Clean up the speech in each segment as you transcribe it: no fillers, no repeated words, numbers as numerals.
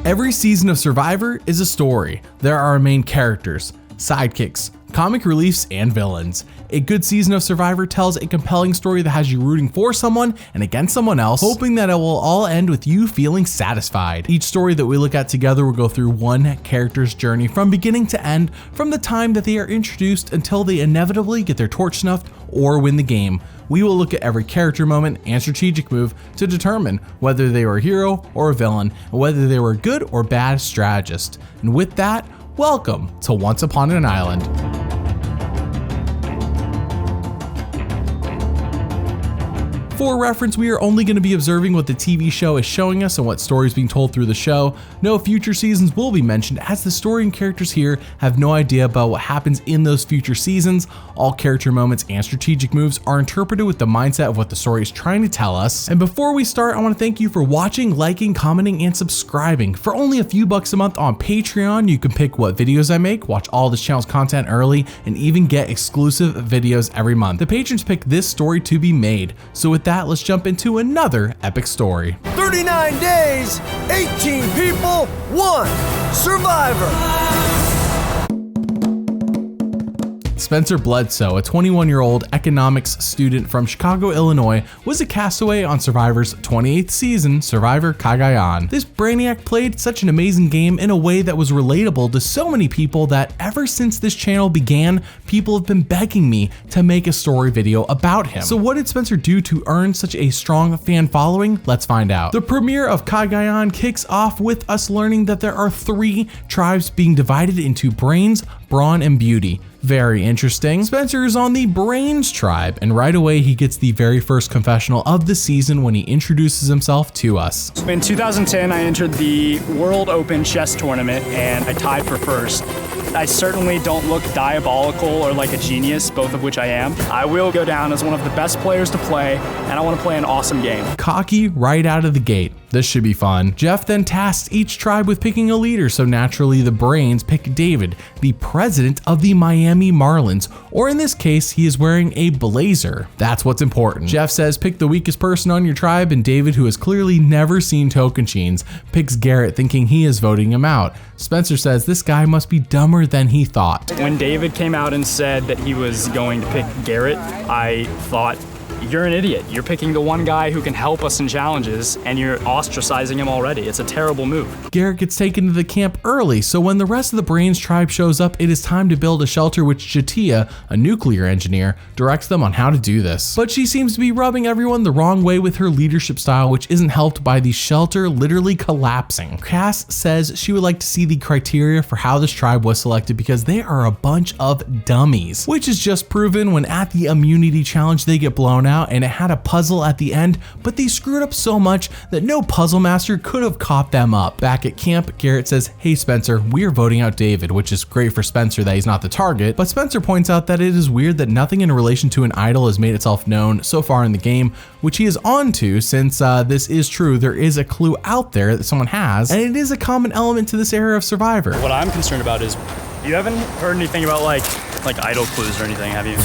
Every season of Survivor is a story. There are main characters, sidekicks, comic reliefs, and villains. A good season of Survivor tells a compelling story that has you rooting for someone and against someone else, hoping that it will all end with you feeling satisfied. Each story that we look at together will go through one character's journey from beginning to end, from the time that they are introduced until they inevitably get their torch snuffed or win the game. We will look at every character moment and strategic move to determine whether they were a hero or a villain, and whether they were a good or bad strategist. And with that, welcome to Once Upon an Island. For reference, we are only going to be observing what the TV show is showing us and what story is being told through the show. No future seasons will be mentioned, as the story and characters here have no idea about what happens in those future seasons. All character moments and strategic moves are interpreted with the mindset of what the story is trying to tell us. And before we start, I want to thank you for watching, liking, commenting, and subscribing. For only a few bucks a month on Patreon, you can pick what videos I make, watch all this channel's content early, and even get exclusive videos every month. The patrons pick this story to be made. So with that, let's jump into another epic story. 39 days, 18 people, 1 survivor. Spencer Bledsoe, a 21-year-old economics student from Chicago, Illinois, was a castaway on Survivor's 28th season, Survivor Cagayan. This brainiac played such an amazing game in a way that was relatable to so many people that ever since this channel began, people have been begging me to make a story video about him. So what did Spencer do to earn such a strong fan following? Let's find out. The premiere of Cagayan kicks off with us learning that there are 3 tribes being divided into brains, brawn, and beauty. Very interesting. Spencer is on the Brains tribe, and right away he gets the very first confessional of the season when he introduces himself to us. In 2010, I entered the World Open Chess Tournament and I tied for first. I certainly don't look diabolical or like a genius, both of which I am. I will go down as one of the best players to play, and I want to play an awesome game. Cocky right out of the gate. This should be fun. Jeff then tasks each tribe with picking a leader, so naturally the Brains pick David, the president of the Miami Marlins, or in this case, he is wearing a blazer. That's what's important. Jeff says pick the weakest person on your tribe, and David, who has clearly never seen Tocantins, picks Garrett, thinking he is voting him out. Spencer says this guy must be dumber than he thought. When David came out and said that he was going to pick Garrett, I thought, you're an idiot. You're picking the one guy who can help us in challenges, and you're ostracizing him already. It's a terrible move. Garrett gets taken to the camp early, so when the rest of the Brains tribe shows up, it is time to build a shelter, which Jatia, a nuclear engineer, directs them on how to do this. But she seems to be rubbing everyone the wrong way with her leadership style, which isn't helped by the shelter literally collapsing. Cass says she would like to see the criteria for how this tribe was selected because they are a bunch of dummies, which is just proven when at the immunity challenge they get blown out and it had a puzzle at the end, but they screwed up so much that no puzzle master could have caught them up. Back at camp, Garrett says, "Hey Spencer, we are voting out David," which is great for Spencer that he's not the target, but Spencer points out that it is weird that nothing in relation to an idol has made itself known so far in the game, which he is on to since this is true. There is a clue out there that someone has, and it is a common element to this era of Survivor. What I'm concerned about is, you haven't heard anything about like idol clues or anything, have you?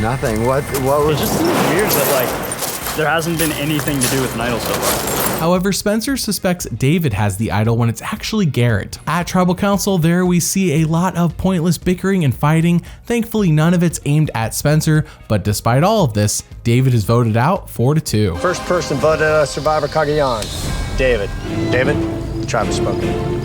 Nothing. What was? It just seems weird that there hasn't been anything to do with an idol so far. However, Spencer suspects David has the idol when it's actually Garrett. At Tribal Council, there we see a lot of pointless bickering and fighting. Thankfully, none of it's aimed at Spencer, but despite all of this, David is voted out 4-2. First person voted out of Survivor Cagayan. David. David, the tribe has spoken.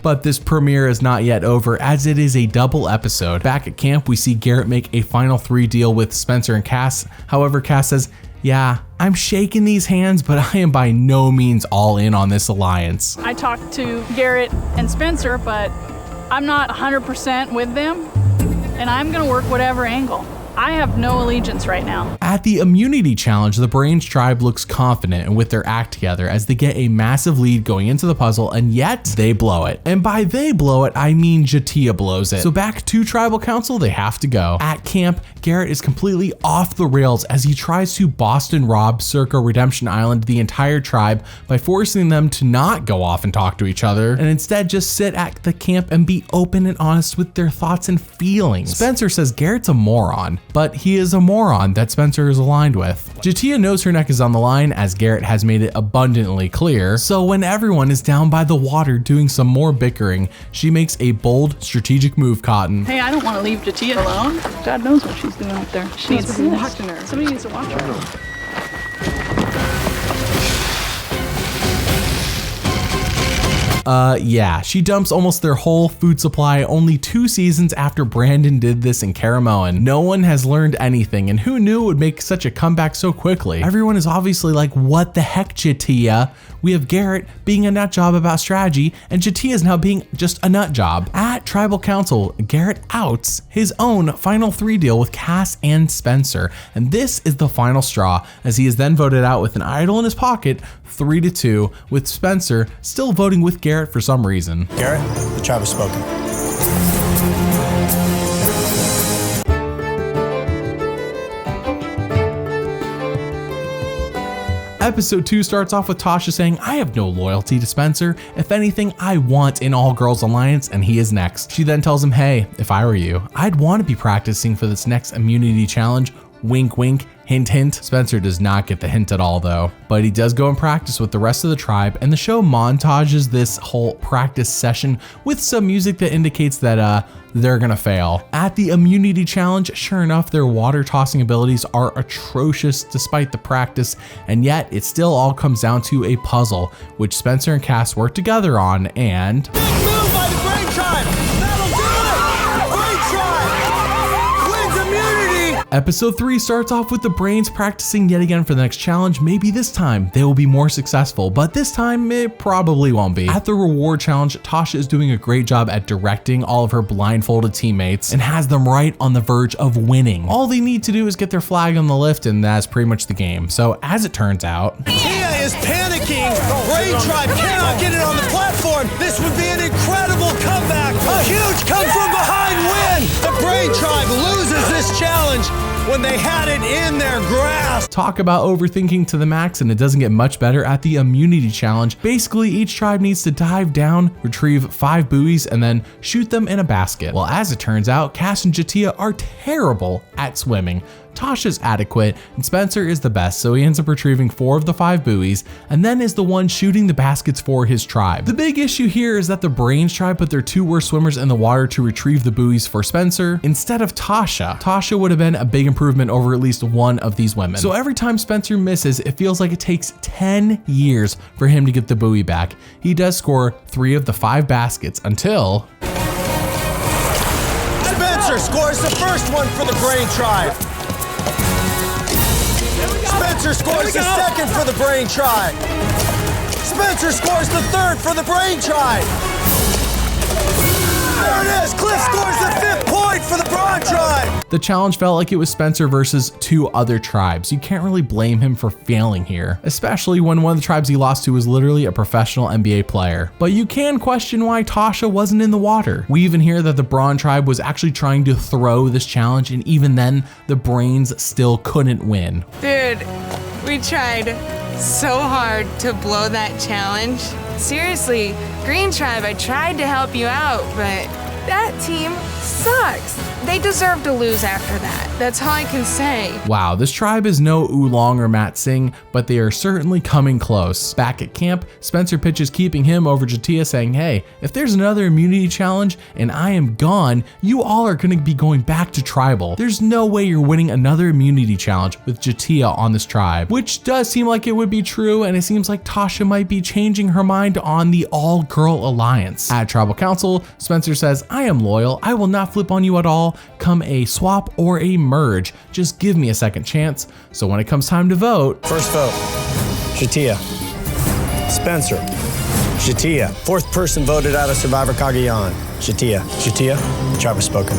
But this premiere is not yet over, as it is a double episode. Back at camp, we see Garrett make a final 3 deal with Spencer and Cass. However, Cass says, "Yeah, I'm shaking these hands, but I am by no means all in on this alliance." I talked to Garrett and Spencer, but I'm not 100% with them, and I'm gonna work whatever angle. I have no allegiance right now. At the immunity challenge, the Brains tribe looks confident and with their act together as they get a massive lead going into the puzzle, and yet they blow it. And by they blow it, I mean Jatia blows it. So back to Tribal Council, they have to go. At camp, Garrett is completely off the rails as he tries to Boston rob circa Redemption Island the entire tribe by forcing them to not go off and talk to each other, and instead just sit at the camp and be open and honest with their thoughts and feelings. Spencer says Garrett's a moron. but he is a moron that Spencer is aligned with. Jatia knows her neck is on the line, as Garrett has made it abundantly clear, so when everyone is down by the water doing some more bickering, she makes a bold strategic move, Cotton. Hey, I don't want to leave Jatia alone. God knows what she's doing up there. She needs to watch her. Somebody needs to watch her. Yeah, she dumps almost their whole food supply only 2 seasons after Brandon did this in Caramoan. No one has learned anything, and who knew it would make such a comeback so quickly? Everyone is obviously like, what the heck, Jatia? We have Garrett being a nut job about strategy, and Jatia is now being just a nut job. At Tribal Council, Garrett outs his own final 3 deal with Cass and Spencer, and this is the final straw, as he is then voted out with an idol in his pocket, 3-2, with Spencer still voting with Garrett for some reason. Garrett, the tribe has spoken. Episode 2 starts off with Tasha saying, I have no loyalty to Spencer. If anything, I want an all-girls alliance, and he is next. She then tells him, hey, if I were you, I'd want to be practicing for this next immunity challenge. Wink, wink, hint, hint. Spencer does not get the hint at all though, but he does go and practice with the rest of the tribe, and the show montages this whole practice session with some music that indicates that they're gonna fail. At the immunity challenge, sure enough, their water tossing abilities are atrocious despite the practice, and yet it still all comes down to a puzzle, which Spencer and Cass work together on, and Big move by the Brain Tribe! That'll do it! Brain Tribe wins immunity! Episode 3 starts off with the Brains practicing yet again for the next challenge. Maybe this time they will be more successful, but this time it probably won't be. At the reward challenge, Tasha is doing a great job at directing all of her blindfolded teammates and has them right on the verge of winning. All they need to do is get their flag on the lift, and that's pretty much the game. So as it turns out, Tia is panicking! Brain Tribe cannot get it on the platform! This would be an incredible comeback! A huge come from behind win! The Brain Tribe loses this challenge when they had it in their grasp! talk about overthinking to the max, and it doesn't get much better at the immunity challenge. Basically, each tribe needs to dive down, retrieve 5 buoys, and then shoot them in a basket. Well, as it turns out, Cass and Jatia are terrible at swimming. Tasha's adequate, and Spencer is the best, so he ends up retrieving 4 of the 5 buoys, and then is the one shooting the baskets for his tribe. The big issue here is that the Brains tribe put their 2 worst swimmers in the water to retrieve the buoys for Spencer instead of Tasha. Tasha would have been a big improvement over at least one of these women. So every time Spencer misses, it feels like it takes 10 years for him to get the buoy back. He does score 3 of the 5 baskets until Spencer scores the first one for the Brain Tribe. Spencer scores the second for the Brain Tribe. Spencer scores the third for the Brain Tribe. There it is. Cliff scores the 5th point for the Brain Tribe. the challenge felt like it was Spencer versus 2 other tribes. You can't really blame him for failing here, especially when one of the tribes he lost to was literally a professional NBA player. But you can question why Tasha wasn't in the water. We even hear that the Brawn tribe was actually trying to throw this challenge, and even then, the Brains still couldn't win. Dude, we tried so hard to blow that challenge. Seriously, Green Tribe, I tried to help you out, but that team sucks. They deserve to lose after that. That's all I can say. Wow, this tribe is no Oolong or Matt Singh, but they are certainly coming close. Back at camp, Spencer pitches keeping him over Jatia, saying, hey, if there's another immunity challenge and I am gone, you all are going to be going back to tribal. There's no way you're winning another immunity challenge with Jatia on this tribe, which does seem like it would be true, and it seems like Tasha might be changing her mind on the all-girl alliance. At Tribal Council, Spencer says, I am loyal. I will not flip on you at all, come a swap or a merge. Just give me a second chance. So when it comes time to vote, First vote, Jatia. Spencer. Jatia. 4th person voted out of Survivor Cagayan. Jatia. Jatia, the tribe has spoken.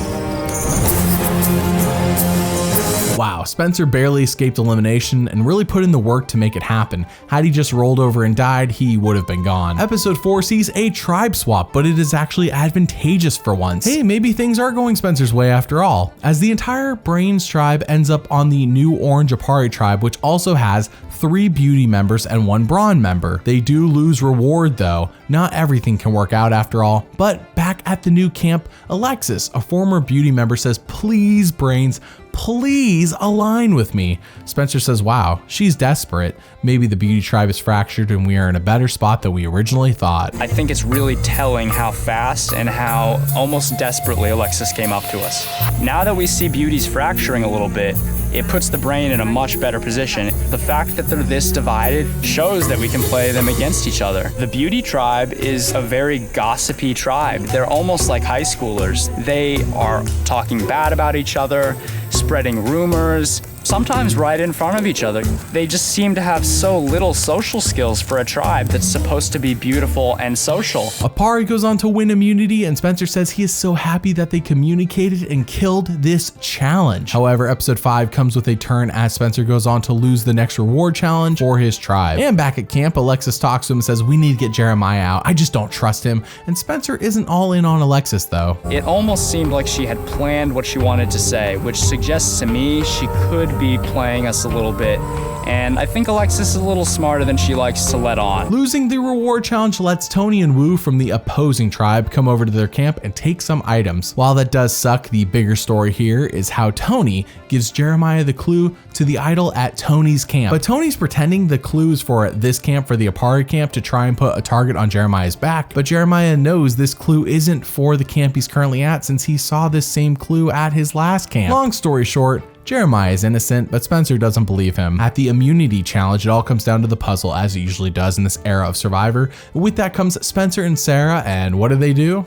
wow, Spencer barely escaped elimination and really put in the work to make it happen. Had he just rolled over and died, he would have been gone. Episode 4 sees a tribe swap, but it is actually advantageous for once. Hey, maybe things are going Spencer's way after all, as the entire Brains tribe ends up on the new Orange Apari tribe, which also has 3 beauty members and 1 brawn member. They do lose reward though. Not everything can work out after all, but back at the new camp, Alexis, a former beauty member, says, please Brains, please align with me. Spencer says, wow, she's desperate. Maybe the beauty tribe is fractured and we are in a better spot than we originally thought. I think it's really telling how fast and how almost desperately Alexis came up to us. Now that we see beauties fracturing a little bit, it puts the brain in a much better position. The fact that they're this divided shows that we can play them against each other. The beauty tribe is a very gossipy tribe. They're almost like high schoolers. They are talking bad about each other, spreading rumors, sometimes right in front of each other. They just seem to have so little social skills for a tribe that's supposed to be beautiful and social. Apari goes on to win immunity, and Spencer says he is so happy that they communicated and killed this challenge. However, episode 5 comes with a turn as Spencer goes on to lose the next reward challenge for his tribe. And back at camp, Alexis talks to him and says, we need to get Jeremiah out. I just don't trust him. And Spencer isn't all in on Alexis though. It almost seemed like she had planned what she wanted to say, which suggests to me she could be playing us a little bit. And I think Alexis is a little smarter than she likes to let on. Losing the reward challenge lets Tony and Wu from the opposing tribe come over to their camp and take some items. While that does suck, the bigger story here is how Tony gives Jeremiah the clue to the idol at Tony's camp. But Tony's pretending the clue is for this camp, for the Apari camp, to try and put a target on Jeremiah's back. But Jeremiah knows this clue isn't for the camp he's currently at, since he saw this same clue at his last camp. Long story short, Jeremiah is innocent, but Spencer doesn't believe him. At the immunity challenge, it all comes down to the puzzle, as it usually does in this era of Survivor. With that comes Spencer and Sarah, and what do?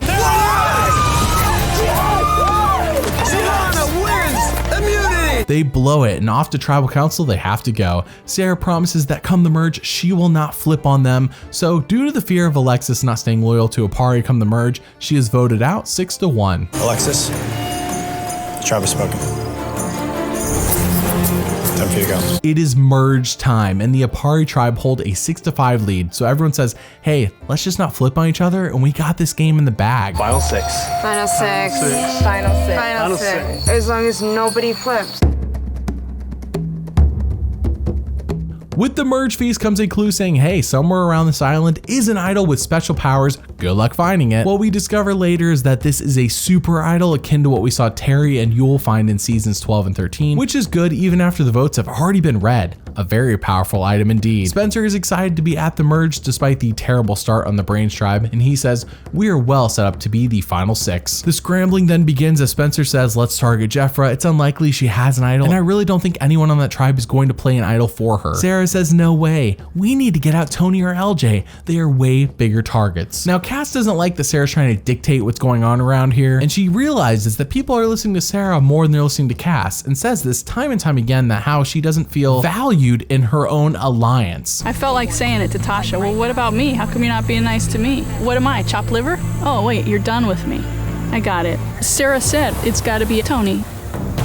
They blow it, and off to tribal council they have to go. Sarah promises that come the merge, she will not flip on them. So due to the fear of Alexis not staying loyal to Apari come the merge, she is voted out 6-1. Alexis, tribe has spoken. Time for you to go. It is merge time, and the Apari tribe hold a 6-5 lead. So everyone says, hey, let's just not flip on each other, and we got this game in the bag. Final six. Final six. Final six. Final six. As long as nobody flips. With the merge feast comes a clue saying, hey, somewhere around this island is an idol with special powers. Good luck finding it. What we discover later is that this is a super idol akin to what we saw Terry and Yul find in seasons 12 and 13, which is good even after the votes have already been read. A very powerful item indeed. Spencer is excited to be at the merge despite the terrible start on the Brains tribe, and he says, we are well set up to be the final 6. The scrambling then begins as Spencer says, let's target Jeffra. It's unlikely she has an idol, and I really don't think anyone on that tribe is going to play an idol for her. Sarah says, no way. We need to get out Tony or LJ. They are way bigger targets. Now, Cass doesn't like that Sarah's trying to dictate what's going on around here, and she realizes that people are listening to Sarah more than they're listening to Cass, and says this time and time again that how she doesn't feel valued in her own alliance. I felt like saying it to Tasha. Well, what about me? How come you're not being nice to me? What am I, chopped liver? Oh, wait, you're done with me. I got it. Sarah said it's got to be Tony.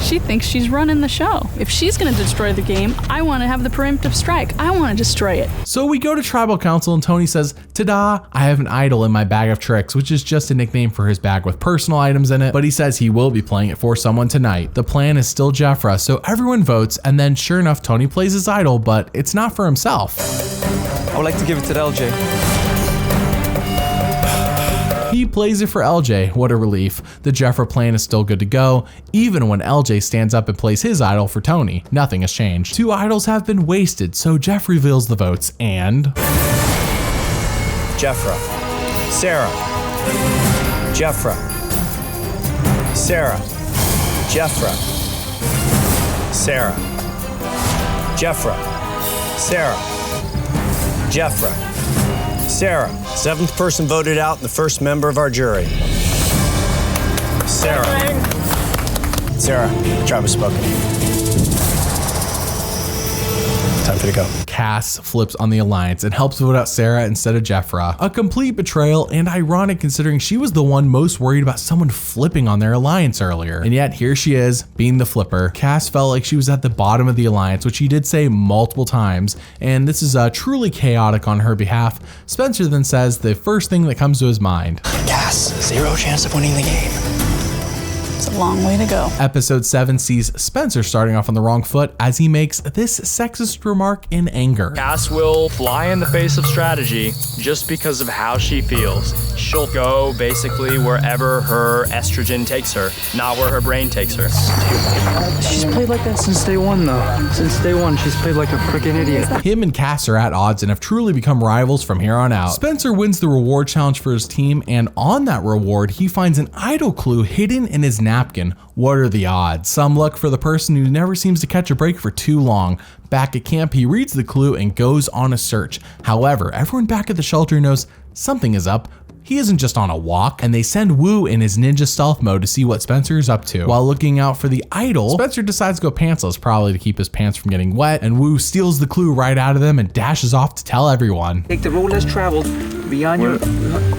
She thinks she's running the show. If she's gonna destroy the game, I wanna have the preemptive strike. I wanna destroy it. So we go to tribal council and Tony says, ta-da, I have an idol in my bag of tricks, which is just a nickname for his bag with personal items in it, but he says he will be playing it for someone tonight. The plan is still Jeffra, so everyone votes, and then sure enough, Tony plays his idol, but it's not for himself. I would like to give it to LJ. He plays it for LJ, what a relief. The Jeffra plan is still good to go, even when LJ stands up and plays his idol for Tony. Nothing has changed. 2 idols have been wasted, so Jeff reveals the votes, and... Jeffra. Sarah. Jeffra. Sarah. Jeffra. Sarah. Jeffra. Sarah. Jeffra. Sarah. 7th person voted out and the first member of our jury. Sarah. Sarah, the tribe has spoken. Time for you to go. Cass flips on the alliance and helps vote out Sarah instead of Jeffra. A complete betrayal and ironic considering she was the one most worried about someone flipping on their alliance earlier. And yet here she is, being the flipper. Cass felt like she was at the bottom of the alliance, which he did say multiple times, and this is truly chaotic on her behalf. Spencer then says the first thing that comes to his mind. Cass, 0 chance of winning the game. It's a long way to go. Episode 7 sees Spencer starting off on the wrong foot as he makes this sexist remark in anger. Cass will fly in the face of strategy just because of how she feels. She'll go basically wherever her estrogen takes her, not where her brain takes her. She's played like that since day one, though. Since day one, she's played like a freaking idiot. Him and Cass are at odds and have truly become rivals from here on out. Spencer wins the reward challenge for his team, and on that reward, he finds an idol clue hidden in his napkin. What are the odds? Some luck for the person who never seems to catch a break for too long. Back at camp, he reads the clue and goes on a search. However, everyone back at the shelter knows something is up. He isn't just on a walk, and they send Wu in his ninja stealth mode to see what Spencer is up to. While looking out for the idol, Spencer decides to go pantsless, probably to keep his pants from getting wet, and Wu steals the clue right out of them and dashes off to tell everyone. Take the road less traveled beyond your...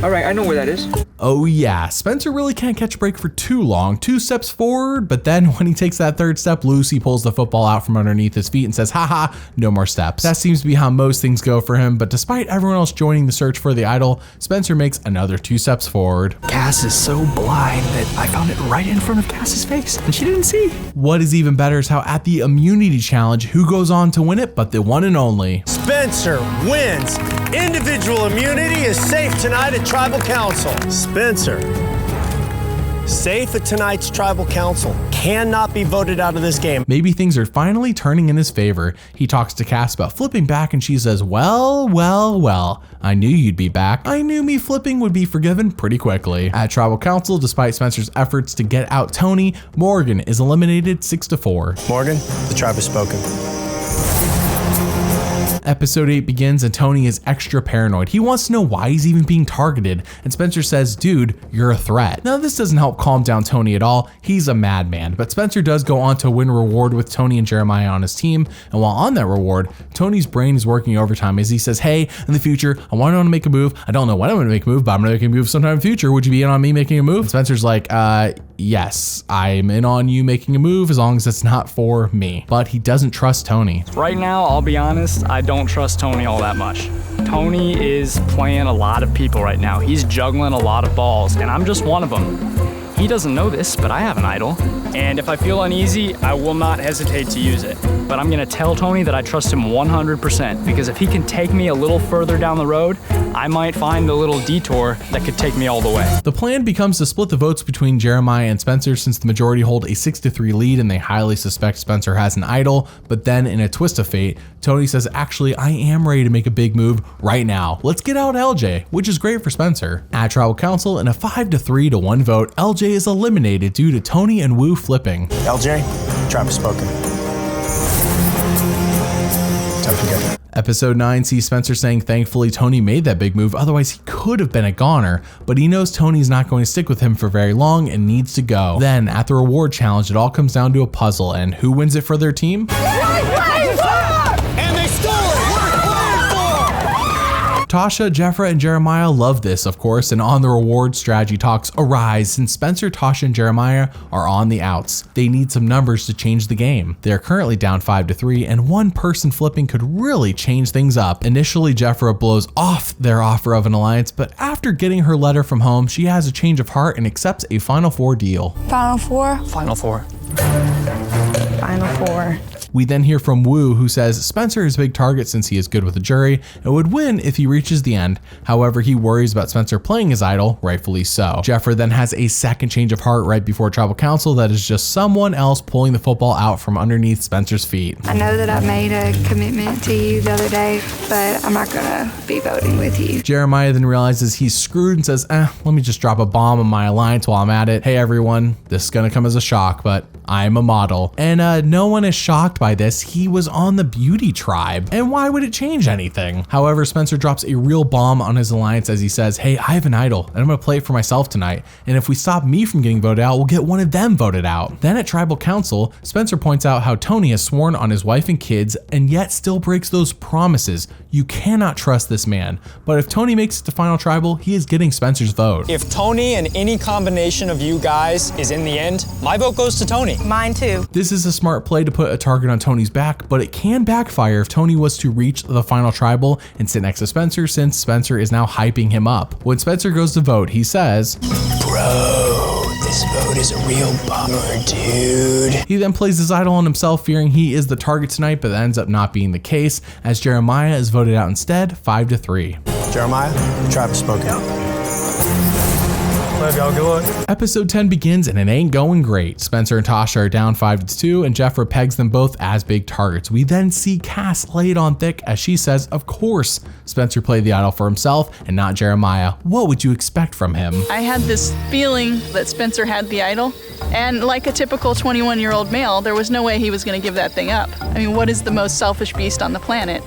All right, I know where that is. Oh yeah, Spencer really can't catch a break for too long. 2 steps forward, but then when he takes that 3rd step, Lucy pulls the football out from underneath his feet and says, haha, no more steps. That seems to be how most things go for him, but despite everyone else joining the search for the idol, Spencer makes another 2 steps forward. Cass is so blind that I found it right in front of Cass's face, and she didn't see. What is even better is how at the immunity challenge, who goes on to win it but the one and only Spencer wins. Individual immunity is safe tonight at Tribal Council. Spencer, safe at tonight's Tribal Council, cannot be voted out of this game. Maybe things are finally turning in his favor. He talks to Cass about flipping back and she says, well, I knew you'd be back. I knew me flipping would be forgiven pretty quickly. At Tribal Council, despite Spencer's efforts to get out Tony, Morgan is eliminated 6-4. Morgan, the tribe has spoken. Episode 8 begins and Tony is extra paranoid. He wants to know why he's even being targeted, and Spencer says, dude, you're a threat. Now this doesn't help calm down Tony at all. He's a madman, but Spencer does go on to win a reward with Tony and Jeremiah on his team, and while on that reward, Tony's brain is working overtime as he says, hey, in the future, I want to make a move. I don't know when I'm gonna make a move, but I'm gonna make a move sometime in the future. Would you be in on me making a move? And Spencer's like, yes, I'm in on you making a move as long as it's not for me. But he doesn't trust Tony. Right now, I'll be honest, I don't trust Tony all that much. Tony is playing a lot of people right now. He's juggling a lot of balls, and I'm just one of them. He doesn't know this, but I have an idol. And if I feel uneasy, I will not hesitate to use it. But I'm gonna tell Tony that I trust him 100%, because if he can take me a little further down the road, I might find a little detour that could take me all the way. The plan becomes to split the votes between Jeremiah and Spencer since the majority hold a 6-3 lead and they highly suspect Spencer has an idol. But then in a twist of fate, Tony says, actually, I am ready to make a big move right now. Let's get out LJ, which is great for Spencer. At Tribal Council, in a 5-3-1 vote, LJ is eliminated due to Tony and Wu flipping. LJ, tribe has spoken. Time to go. Episode 9 sees Spencer saying thankfully Tony made that big move, otherwise he could have been a goner, but he knows Tony's not going to stick with him for very long and needs to go. Then at the reward challenge, it all comes down to a puzzle, and who wins it for their team? And they stole it! We're playing for! Tasha, Jeffra, and Jeremiah love this, of course, and on the reward strategy talks arise since Spencer, Tasha, and Jeremiah are on the outs. They need some numbers to change the game. They are currently down 5-3, and one person flipping could really change things up. Initially, Jeffra blows off their offer of an alliance, but after getting her letter from home, she has a change of heart and accepts a Final Four deal. Final Four? Final Four. Final Four. We then hear from Wu, who says Spencer is a big target since he is good with the jury and would win if he reaches the end. However, he worries about Spencer playing his idol, rightfully so. Jeffra then has a second change of heart right before Tribal Council that is just someone else pulling the football out from underneath Spencer's feet. I know that I made a commitment to you the other day, but I'm not gonna be voting with you. Jeremiah then realizes he's screwed and says, let me just drop a bomb on my alliance while I'm at it. Hey everyone, this is gonna come as a shock, but I'm a model. And no one is shocked by this. He was on the beauty tribe, and why would it change anything? However, Spencer drops a real bomb on his alliance as he says, hey, I have an idol and I'm gonna play it for myself tonight, and if we stop me from getting voted out, we'll get one of them voted out. Then at Tribal Council, Spencer points out how Tony has sworn on his wife and kids and yet still breaks those promises. You cannot trust this man, but if Tony makes it to Final Tribal, he is getting Spencer's vote. If Tony and any combination of you guys is in the end, my vote goes to Tony. Mine too. This is a smart play to put a target on Tony's back, but it can backfire if Tony was to reach the Final Tribal and sit next to Spencer, since Spencer is now hyping him up. When Spencer goes to vote, he says, Bro, this This vote is a real bummer, dude. He then plays his idol on himself, fearing he is the target tonight, but that ends up not being the case, as Jeremiah is voted out instead, 5-3. Jeremiah, the tribe has spoken. Love y'all, good luck. Episode 10 begins and it ain't going great. Spencer and Tasha are down 5-2 and Jeffra pegs them both as big targets. We then see Cass lay it on thick as she says, of course, Spencer played the idol for himself and not Jeremiah. What would you expect from him? I had this feeling that Spencer had the idol, and like a typical 21-year-old male, there was no way he was going to give that thing up. I mean, what is the most selfish beast on the planet?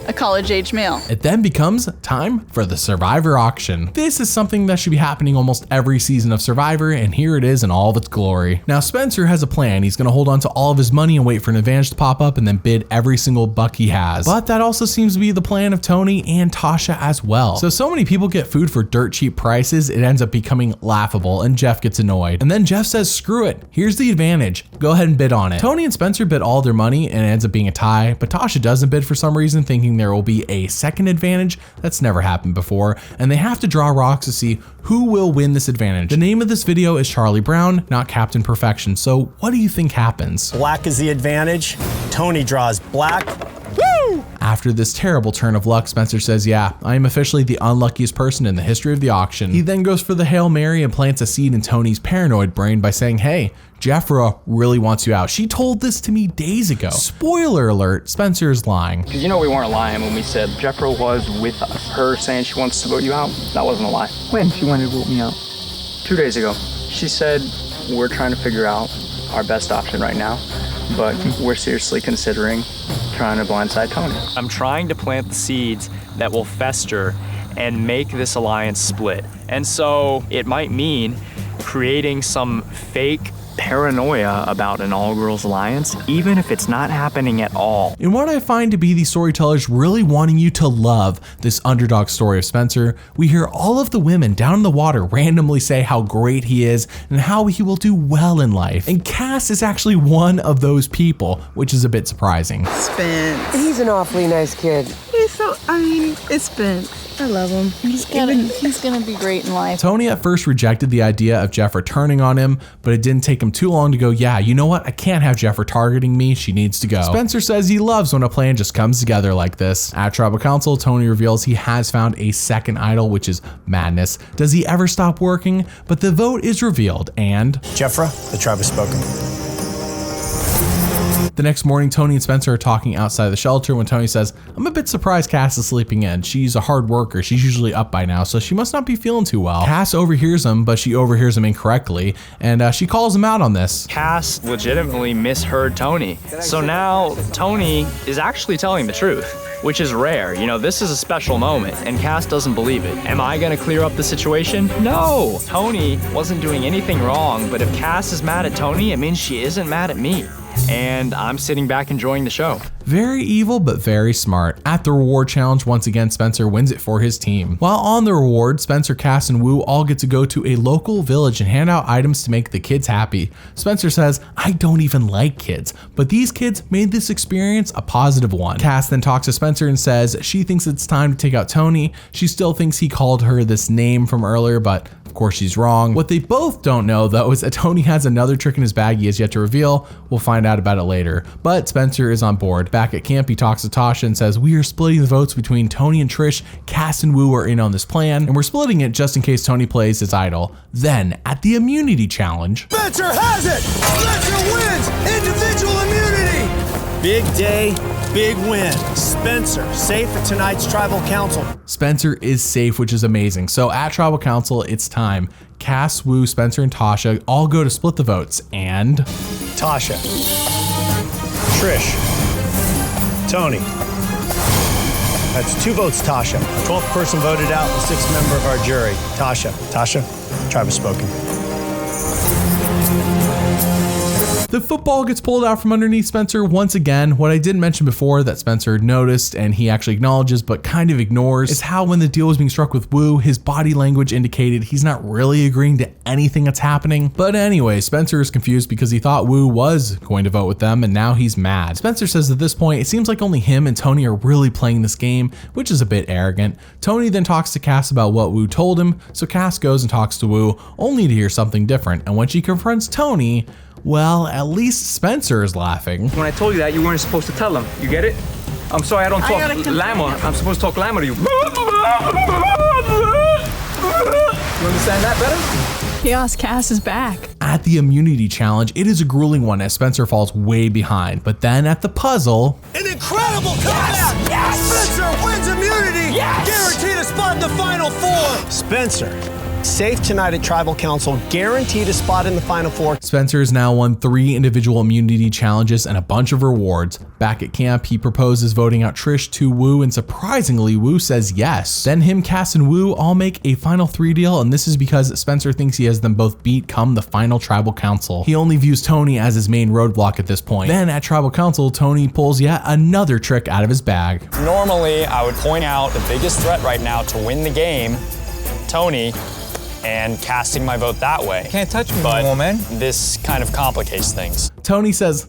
A college-age male. It then becomes time for the Survivor auction. This is something that should be happening almost every season of Survivor, and here it is in all of its glory. Now Spencer has a plan. He's gonna hold on to all of his money and wait for an advantage to pop up and then bid every single buck he has. But that also seems to be the plan of Tony and Tasha as well. So many people get food for dirt cheap prices, it ends up becoming laughable and Jeff gets annoyed. And then Jeff says, screw it, here's the advantage. Go ahead and bid on it. Tony and Spencer bid all their money and it ends up being a tie, but Tasha doesn't bid for some reason, thinking there will be a second advantage. That's never happened before, and they have to draw rocks to see who will win this advantage. The name of this video is Charlie Brown, not Captain Perfection. So what do you think happens? Black is the advantage. Tony draws black. Woo! After this terrible turn of luck, Spencer says, yeah, I am officially the unluckiest person in the history of the auction. He then goes for the Hail Mary and plants a seed in Tony's paranoid brain by saying, hey, Jeffra really wants you out. She told this to me days ago. Spoiler alert, Spencer is lying. Because you know we weren't lying when we said Jeffra was with us. Her saying she wants to vote you out, that wasn't a lie. When she wanted to vote me out? 2 days ago. She said, we're trying to figure out our best option right now, but we're seriously considering trying to blindside Tony. I'm trying to plant the seeds that will fester and make this alliance split. And so it might mean creating some fake paranoia about an all-girls alliance, even if it's not happening at all. And what I find to be these storytellers really wanting you to love this underdog story of Spencer, we hear all of the women down in the water randomly say how great he is and how he will do well in life. And Cass is actually one of those people, which is a bit surprising. Spence. He's an awfully nice kid. It's Spence. I love him. He's gonna be great in life. Tony at first rejected the idea of Jeffra turning on him, but it didn't take him too long to go, yeah, you know what? I can't have Jeffra targeting me. She needs to go. Spencer says he loves when a plan just comes together like this. At Tribal Council, Tony reveals he has found a second idol, which is madness. Does he ever stop working? But the vote is revealed and... Jeffra, the tribe has spoken. The next morning, Tony and Spencer are talking outside the shelter when Tony says, I'm a bit surprised Cass is sleeping in. She's a hard worker. She's usually up by now, so she must not be feeling too well. Cass overhears him, but she overhears him incorrectly, and she calls him out on this. Cass legitimately misheard Tony. So now Tony is actually telling the truth, which is rare. You know, this is a special moment, and Cass doesn't believe it. Am I gonna clear up the situation? No! Tony wasn't doing anything wrong, but if Cass is mad at Tony, it means she isn't mad at me. And I'm sitting back enjoying the show. Very evil, but very smart. At the reward challenge, once again, Spencer wins it for his team. While on the reward, Spencer, Cass, and Wu all get to go to a local village and hand out items to make the kids happy. Spencer says, I don't even like kids, but these kids made this experience a positive one. Cass then talks to Spencer and says she thinks it's time to take out Tony. She still thinks he called her this name from earlier, but of course she's wrong. What they both don't know though is that Tony has another trick in his bag he has yet to reveal. We'll find out about it later, but Spencer is on board. Back at camp, he talks to Tasha and says, we are splitting the votes between Tony and Trish. Cass and Wu are in on this plan, and we're splitting it just in case Tony plays his idol. Then at the immunity challenge, Spencer has it! Spencer wins! Individual immunity! Big day, big win. Spencer, safe at tonight's Tribal Council. Spencer is safe, which is amazing. So at Tribal Council, it's time. Cass, Wu, Spencer, and Tasha all go to split the votes, and... Tasha. Trish. Tony. That's 2 votes, Tasha. 12th person voted out, the 6th member of our jury. Tasha. Tasha, tribe has spoken. The football gets pulled out from underneath Spencer once again. What I didn't mention before that Spencer noticed and he actually acknowledges but kind of ignores is how when the deal was being struck with Wu, his body language indicated he's not really agreeing to anything that's happening. But anyway, Spencer is confused because he thought Wu was going to vote with them and now he's mad. Spencer says at this point it seems like only him and Tony are really playing this game, which is a bit arrogant. Tony then talks to Cass about what Wu told him, so Cass goes and talks to Wu only to hear something different, and when she confronts Tony, well, at least Spencer is laughing. When I told you that, you weren't supposed to tell him. You get it? I'm sorry I don't talk llama. I'm supposed to talk llama to you. You understand that better? Chaos Cass is back. At the immunity challenge, it is a grueling one as Spencer falls way behind, but then at the puzzle, an incredible comeback! Yes! Spencer wins immunity! Yes! Guaranteed a spot in the Final Four! Spencer, safe tonight at Tribal Council, guaranteed a spot in the Final Four. Spencer has now won 3 individual immunity challenges and a bunch of rewards. Back at camp, he proposes voting out Trish to Wu, and surprisingly, Wu says yes. Then him, Cass, and Wu all make a final 3 deal, and this is because Spencer thinks he has them both beat come the final Tribal Council. He only views Tony as his main roadblock at this point. Then at Tribal Council, Tony pulls yet another trick out of his bag. Normally, I would point out the biggest threat right now to win the game, Tony, and casting my vote that way. Can't touch me, but man. This kind of complicates things. Tony says,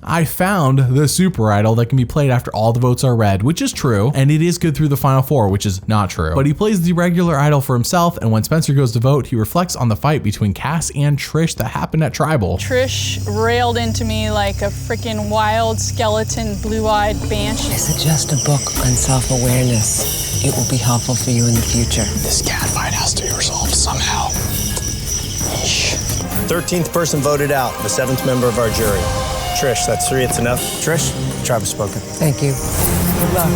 I found the super idol that can be played after all the votes are read, which is true, and it is good through the Final Four, which is not true. But he plays the regular idol for himself, and when Spencer goes to vote, he reflects on the fight between Cass and Trish that happened at Tribal. Trish railed into me like a freaking wild skeleton, blue-eyed banshee. I suggest a book on self-awareness. It will be helpful for you in the future. This cat fight has to be resolved somehow. 13th person voted out, the 7th member of our jury. Trish, that's 3, it's enough. Trish, tribe has spoken. Thank you. Good luck.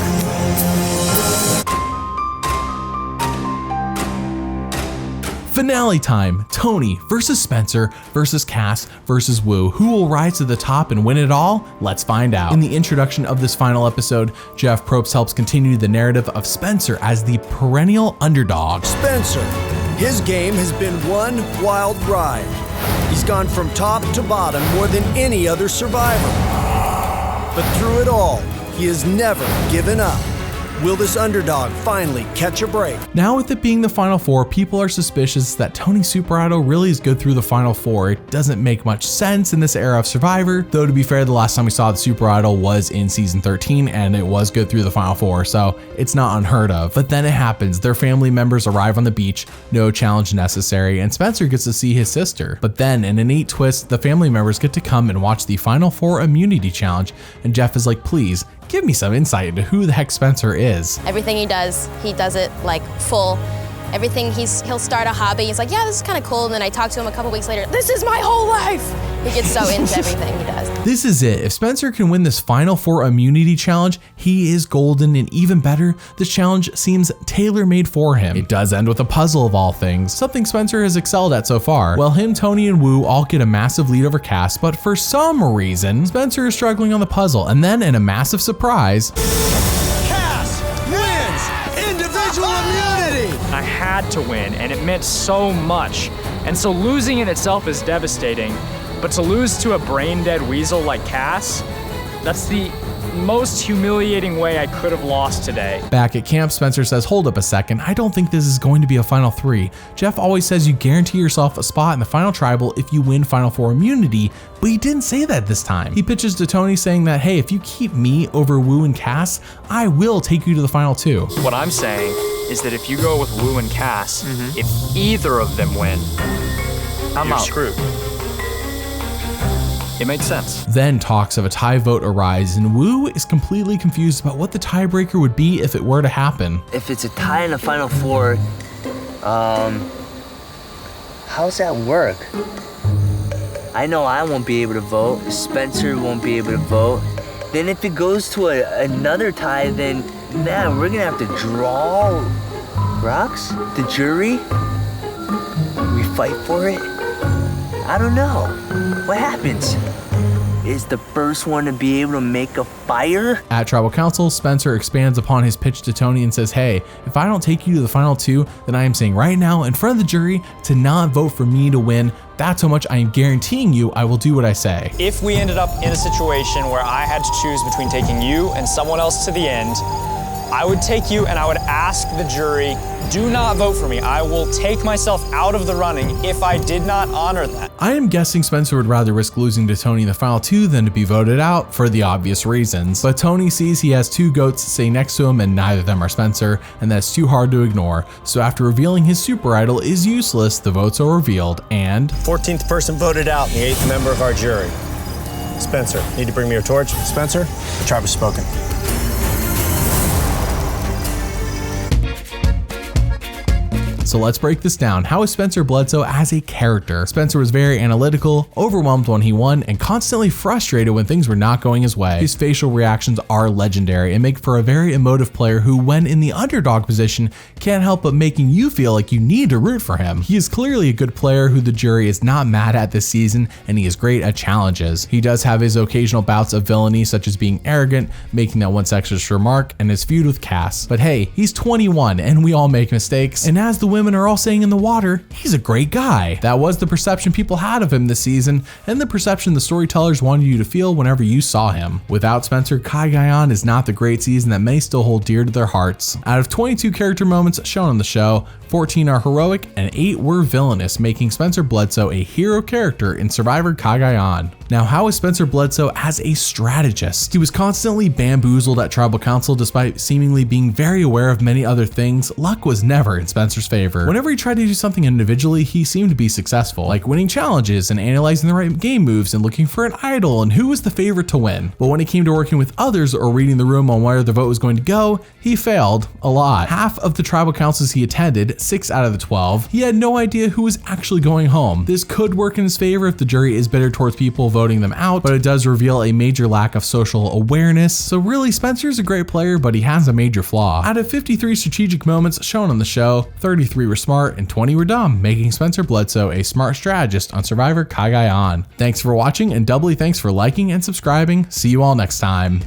Finale time, Tony versus Spencer versus Cass versus Wu. Who will rise to the top and win it all? Let's find out. In the introduction of this final episode, Jeff Probst helps continue the narrative of Spencer as the perennial underdog. Spencer, his game has been one wild ride. He's gone from top to bottom more than any other survivor. But through it all, he has never given up. Will this underdog finally catch a break? Now with it being the Final Four, people are suspicious that Tony Super Idol really is good through the Final Four. It doesn't make much sense in this era of Survivor, though to be fair, the last time we saw the Super Idol was in season 13 and it was good through the Final Four, so it's not unheard of. But then it happens, their family members arrive on the beach, no challenge necessary, and Spencer gets to see his sister. But then in a neat twist, the family members get to come and watch the Final Four immunity challenge, and Jeff is like, please, give me some insight into who the heck Spencer is. Everything he does it like full. Everything he'll start a hobby. He's like, yeah, this is kind of cool. And then I talk to him a couple weeks later. This is my whole life. He gets so into everything he does. This is it. If Spencer can win this Final Four immunity challenge, he is golden, and even better, this challenge seems tailor-made for him. It does end with a puzzle of all things, something Spencer has excelled at so far. Well, him, Tony, and Wu all get a massive lead over Cass, but for some reason, Spencer is struggling on the puzzle, and then in a massive surprise, Cass wins individual immunity! I had to win, and it meant so much. And so losing in itself is devastating, but to lose to a brain-dead weasel like Cass, that's the most humiliating way I could have lost today. Back at camp, Spencer says, hold up a second, I don't think this is going to be a Final 3. Jeff always says you guarantee yourself a spot in the Final Tribal if you win Final Four immunity, but he didn't say that this time. He pitches to Tony saying that, hey, if you keep me over Wu and Cass, I will take you to the Final 2. What I'm saying is that if you go with Wu and Cass, if either of them win, you're screwed. It makes sense. Then talks of a tie vote arise, and Wu is completely confused about what the tiebreaker would be if it were to happen. If it's a tie in the Final Four, how's that work? I know I won't be able to vote. Spencer won't be able to vote. Then if it goes to another tie, then man, we're gonna have to draw rocks? The jury? We fight for it? I don't know. What happens? is the first one to be able to make a fire? At Tribal Council, Spencer expands upon his pitch to Tony and says, hey, if I don't take you to the final 2, then I am saying right now in front of the jury to not vote for me to win. That's how much I am guaranteeing you I will do what I say. If we ended up in a situation where I had to choose between taking you and someone else to the end, I would take you and I would ask the jury, do not vote for me. I will take myself out of the running if I did not honor that. I am guessing Spencer would rather risk losing to Tony in the final 2 than to be voted out for the obvious reasons. But Tony sees he has 2 goats sitting next to him and neither of them are Spencer, and that's too hard to ignore. So after revealing his super idol is useless, the votes are revealed and 14th person voted out and the 8th member of our jury. Spencer, need to bring me your torch? Spencer, the tribe has spoken. So let's break this down. How is Spencer Bledsoe as a character? Spencer was very analytical, overwhelmed when he won, and constantly frustrated when things were not going his way. His facial reactions are legendary and make for a very emotive player who, when in the underdog position, can't help but making you feel like you need to root for him. He is clearly a good player who the jury is not mad at this season, and he is great at challenges. He does have his occasional bouts of villainy, such as being arrogant, making that one sexist remark, and his feud with Cass. But hey, he's 21 and we all make mistakes, and as the women are all saying in the water, he's a great guy. That was the perception people had of him this season, and the perception the storytellers wanted you to feel whenever you saw him. Without Spencer, Cagayan is not the great season that many still hold dear to their hearts. Out of 22 character moments shown on the show, 14 are heroic and 8 were villainous, making Spencer Bledsoe a hero character in Survivor Cagayan. Now, how is Spencer Bledsoe as a strategist? He was constantly bamboozled at Tribal Council despite seemingly being very aware of many other things. Luck was never in Spencer's favor. Whenever he tried to do something individually, he seemed to be successful, like winning challenges and analyzing the right game moves and looking for an idol and who was the favorite to win. But when it came to working with others or reading the room on where the vote was going to go, he failed a lot. Half of the Tribal Councils he attended, 6 out of the 12, he had no idea who was actually going home. This could work in his favor if the jury is bitter towards people voting them out, but it does reveal a major lack of social awareness. So really, Spencer's a great player, but he has a major flaw. Out of 53 strategic moments shown on the show, 33 were smart and 20 were dumb, making Spencer Bledsoe a smart strategist on Survivor Cagayan. Thanks for watching, and doubly thanks for liking and subscribing. See you all next time.